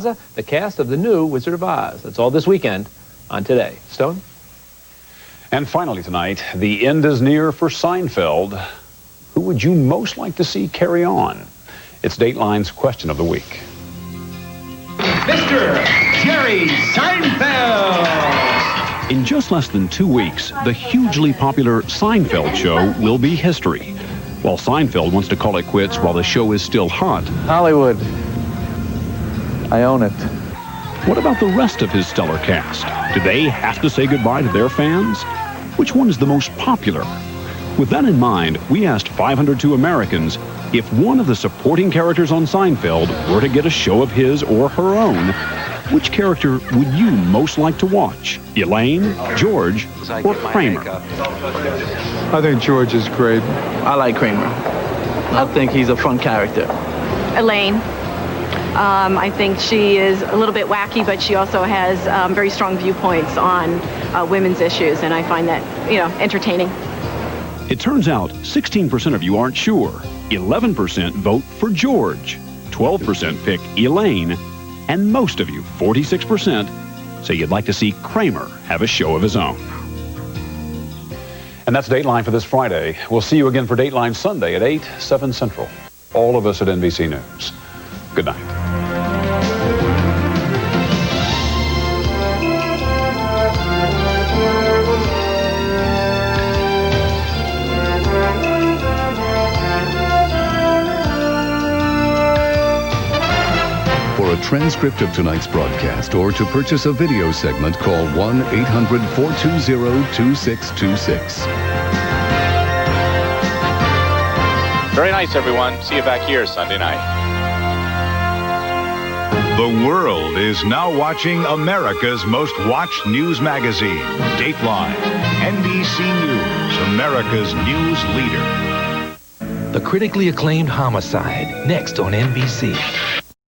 the cast of the new Wizard of Oz. That's all this weekend on Today. Stone? And finally tonight, the end is near for Seinfeld. Who would you most like to see carry on? It's Dateline's question of the week. Mr. Jerry Seinfeld! In just less than 2 weeks, the hugely popular Seinfeld show will be history. While Seinfeld wants to call it quits while the show is still hot. Hollywood. I own it. What about the rest of his stellar cast? Do they have to say goodbye to their fans? Which one is the most popular? With that in mind, we asked 502 Americans if one of the supporting characters on Seinfeld were to get a show of his or her own, which character would you most like to watch? Elaine, George, or Kramer? I think George is great. I like Kramer. I think he's a fun character. Elaine. I think she is a little bit wacky, but she also has very strong viewpoints on women's issues, and I find that, entertaining. It turns out 16% of you aren't sure. 11% vote for George. 12% pick Elaine. And most of you, 46%, say you'd like to see Kramer have a show of his own. And that's Dateline for this Friday. We'll see you again for Dateline Sunday at 8, 7 Central. All of us at NBC News. Good night. For a transcript of tonight's broadcast or to purchase a video segment, call 1-800-420-2626. Very nice, everyone. See you back here Sunday night. The world is now watching America's most watched news magazine, Dateline. NBC News, America's news leader. The critically acclaimed Homicide, next on NBC.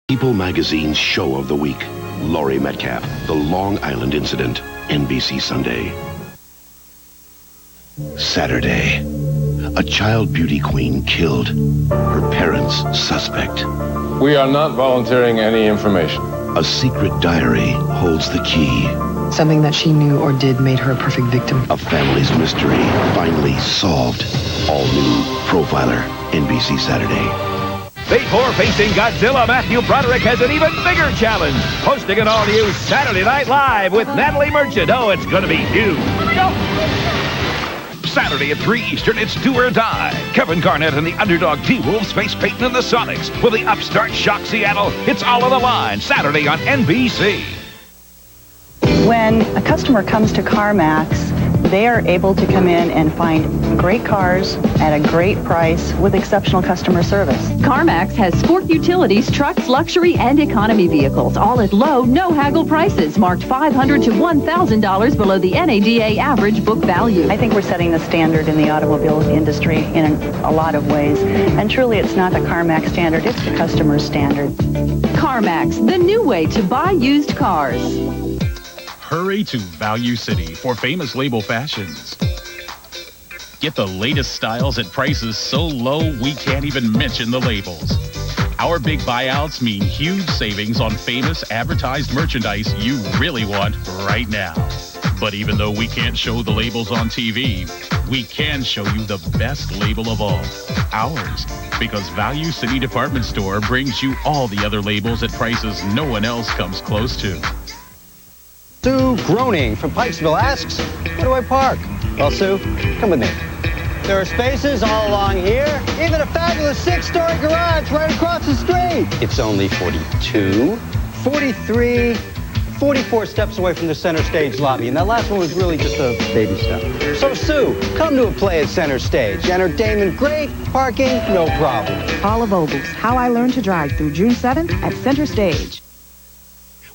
People Magazine's show of the week. Laurie Metcalf, The Long Island Incident, NBC Sunday. Saturday. A child beauty queen killed. Her parents suspect. We are not volunteering any information. A secret diary holds the key. Something that she knew or did made her a perfect victim. A family's mystery finally solved. All new Profiler, NBC Saturday. Before facing Godzilla, Matthew Broderick has an even bigger challenge. Hosting an all-new Saturday Night Live with Natalie Merchant. Oh, it's going to be huge. Here we go. Saturday at 3 Eastern, it's Do or Die. Kevin Garnett and the underdog T-Wolves face Peyton and the Sonics. Will the upstart shock Seattle? It's all on the line. Saturday on NBC. When a customer comes to CarMax, they are able to come in and find great cars at a great price with exceptional customer service. CarMax has sport utilities, trucks, luxury, and economy vehicles, all at low, no-haggle prices, marked $500 to $1,000 below the NADA average book value. I think we're setting the standard in the automobile industry in a lot of ways. And truly, it's not the CarMax standard, it's the customer's standard. CarMax, the new way to buy used cars. Hurry to Value City for famous label fashions. Get the latest styles at prices so low we can't even mention the labels. Our big buyouts mean huge savings on famous advertised merchandise you really want right now. But even though we can't show the labels on TV, we can show you the best label of all, ours. Because Value City Department Store brings you all the other labels at prices no one else comes close to. Sue Groening from Pikesville asks, where do I park? Well, Sue, come with me. There are spaces all along here, even a fabulous 6-story garage right across the street. It's only 42, 43, 44 steps away from the center stage lobby, and that last one was really just a baby step. So, Sue, come to a play at Center Stage. Entertainment great, parking no problem. Olive Ogles, How I Learned to Drive, through June 7th at Center Stage.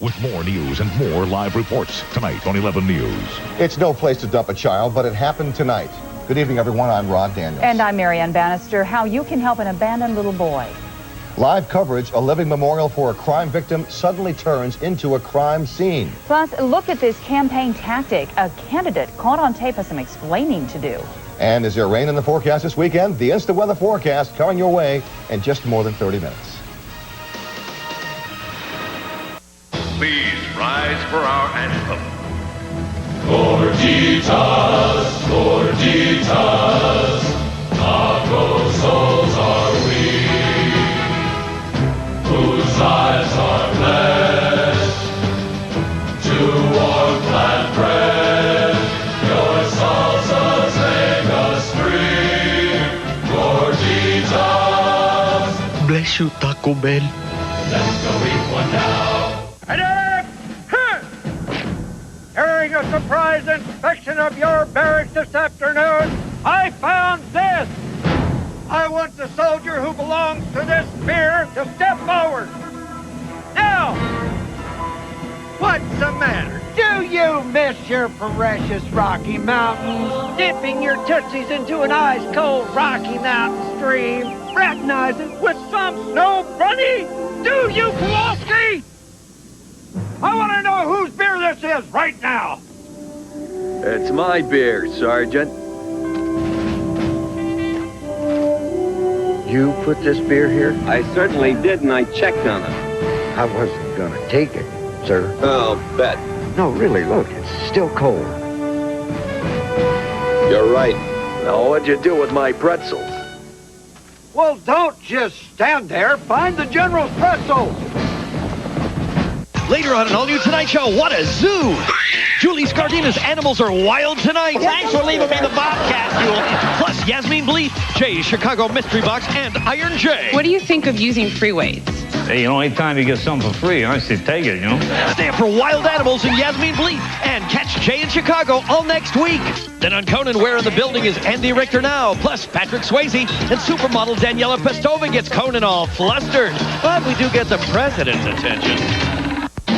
With more news and more live reports tonight on 11 News. It's no place to dump a child, but it happened tonight. Good evening, everyone. I'm Rod Daniels. And I'm Marianne Bannister. How you can help an abandoned little boy. Live coverage, a living memorial for a crime victim suddenly turns into a crime scene. Plus, look at this campaign tactic. A candidate caught on tape has some explaining to do. And is there rain in the forecast this weekend? The instant weather forecast coming your way in just more than 30 minutes. Please rise for our anthem. Gorditas, gorditas, taco souls are we, whose lives are pledged to warm flat bread. Your salsas make us free. Gorditas. Bless you, Taco Bell. Let's go eat one now. During a surprise inspection of your barracks this afternoon, I found this. I want the soldier who belongs to this spear to step forward. Now, what's the matter? Do you miss your precious Rocky Mountains? Dipping your tootsies into an ice-cold Rocky Mountain stream, fraternizing with some snow bunny? Do you, Kowalski? I want to know whose beer this is right now. It's my beer, Sergeant. You put this beer here? I certainly did, and I checked on it. I wasn't gonna take it, sir. I'll bet. No, really, look, it's still cold. You're right. Now, what'd you do with my pretzels? Well, don't just stand there. Find the General's pretzels. Later on an all-new Tonight Show, what a zoo! Julie Scardina's animals are wild tonight. Thanks for leaving me the Bobcat, Julie. Plus, Yasmin Bleeth, Jay's Chicago Mystery Box, and Iron J. What do you think of using free weights? Hey, anytime you get something for free, I say take it, Stay up for wild animals and Yasmin Bleeth, and catch Jay in Chicago all next week. Then on Conan, where in the building is Andy Richter now, plus Patrick Swayze, and supermodel Daniela Pestova gets Conan all flustered. But we do get the president's attention.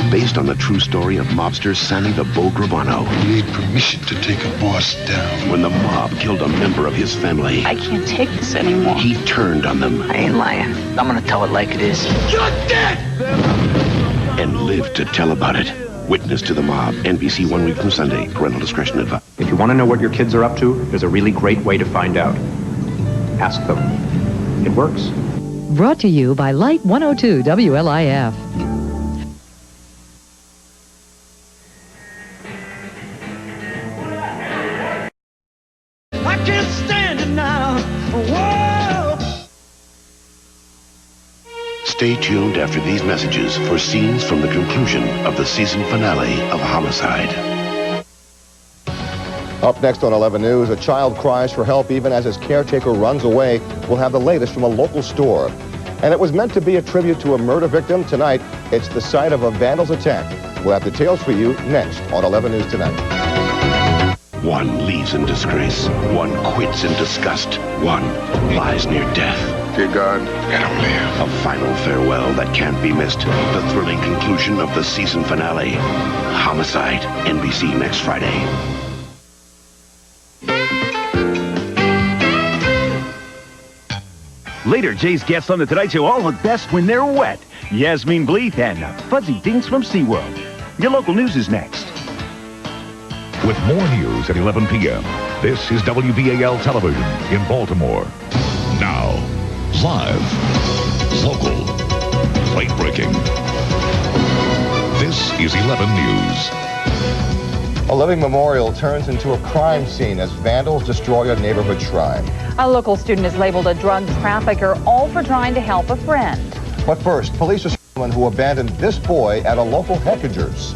Based on the true story of mobster Sammy the Bull Gravano. You need permission to take a boss down. When the mob killed a member of his family, I can't take this anymore. he turned on them. I ain't lying. I'm gonna tell it like it is. You're dead! And lived to tell about it. Witness to the Mob. NBC 1 week from Sunday. Parental discretion advised. If you want to know what your kids are up to, there's a really great way to find out. Ask them. It works. Brought to you by Light 102 WLIF. I can't stand it now. Whoa! Stay tuned after these messages for scenes from the conclusion of the season finale of Homicide. Up next on 11 News, a child cries for help even as his caretaker runs away. We'll have the latest from a local store. And it was meant to be a tribute to a murder victim. Tonight, it's the site of a vandal's attack. We'll have details for you next on 11 News Tonight. One leaves in disgrace. One quits in disgust. One lies near death. Dear God, let him live. A final farewell that can't be missed. The thrilling conclusion of the season finale. Homicide. NBC next Friday. Later, Jay's guests on the Tonight Show all look best when they're wet. Yasmin Bleeth and Fuzzy Dinks from SeaWorld. Your local news is next. With more news at 11 p.m., this is WBAL Television in Baltimore. Now, live, local, late-breaking. This is 11 News. A living memorial turns into a crime scene as vandals destroy a neighborhood shrine. A local student is labeled a drug trafficker, all for trying to help a friend. But first, police are someone who abandoned this boy at a local Heckinger's.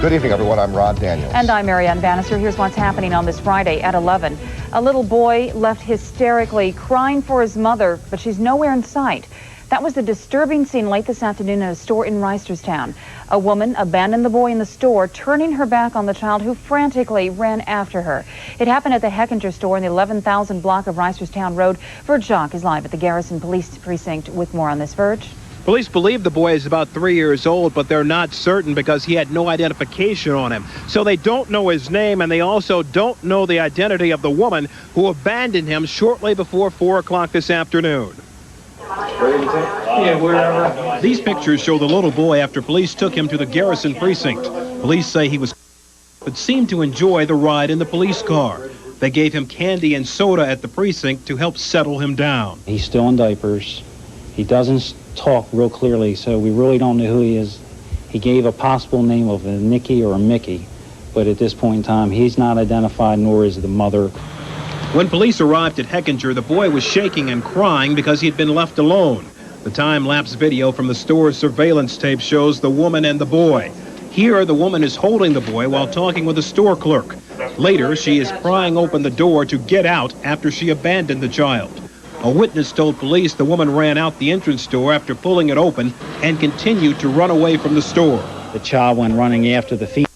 Good evening, everyone. I'm Rod Daniels. And I'm Marianne Bannister. Here's what's happening on this Friday at 11. A little boy left hysterically, crying for his mother, but she's nowhere in sight. That was a disturbing scene late this afternoon at a store in Reisterstown. A woman abandoned the boy in the store, turning her back on the child who frantically ran after her. It happened at the Heckinger store in the 11,000 block of Reisterstown Road. Verge Jock is live at the Garrison Police Precinct with more on this. Verge? Police believe the boy is about 3 years old, but they're not certain because he had no identification on him. So they don't know his name, and they also don't know the identity of the woman who abandoned him shortly before 4 o'clock this afternoon. Yeah, wherever. These pictures show the little boy after police took him to the Garrison Precinct. Police say he was but seemed to enjoy the ride in the police car. They gave him candy and soda at the precinct to help settle him down. He's still in diapers. He doesn't talk real clearly, so we really don't know who he is. He gave a possible name of a Nikki or a Mickey, but at this point in time, he's not identified, nor is the mother. When police arrived at Heckinger, the boy was shaking and crying because he had been left alone. The time-lapse video from the store's surveillance tape shows the woman and the boy. Here, the woman is holding the boy while talking with a store clerk. Later, she is prying open the door to get out after she abandoned the child. A witness told police the woman ran out the entrance door after pulling it open and continued to run away from the store. The child went running after the female.